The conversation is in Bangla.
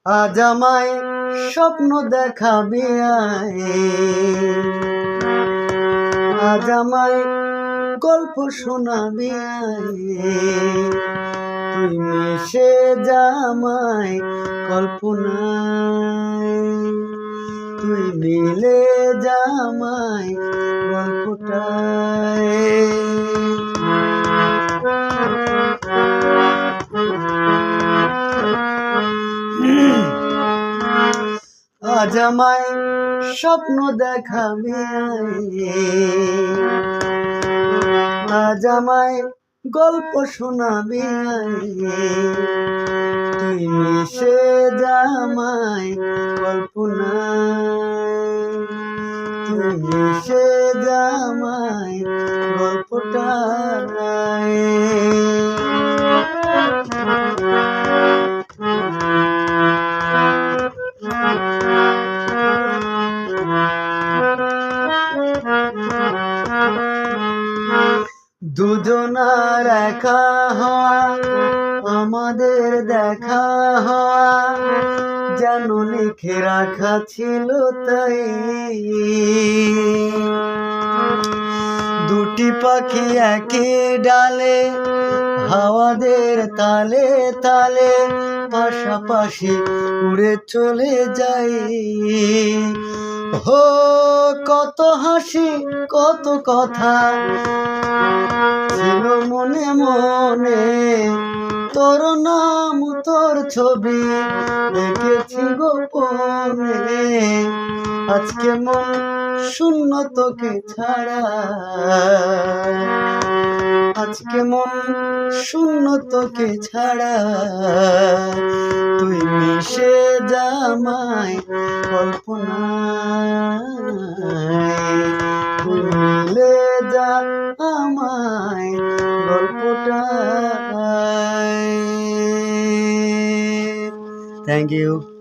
আজ আমায় স্বপ্ন দেখাবি আজ আমায় গল্প শোনাবি তুই মিশে জামায় কল্পনায় তুই মিলে জামায় গল্পটায় আজ আমায় স্বপ্ন দেখাবি আজ আমায় গল্প শোনাবি তুই মিশে জামায় কল্পনায় তুই মিশে জামায় গল্পটায় দুজনার একা হওয়া আমাদের দেখা হওয়া যেন লিখে রাখা ছিল তাই দুটি পাখি একই ডালে হাওয়াদের তালে তালে পাশাপাশি উড়ে চলে যাই হো কত হাসি কত কথা ছিল মনে মনে তোর নাম তোর ছবি দেখেছি গোপনে আজকে মন শূন্য তোকে ছাড়া আজকে মন শূন্য তোকে ছাড়া তুই মিশে জামায় কল্পনায় তুই মিলে যা আমায় গল্পটায়। Thank you.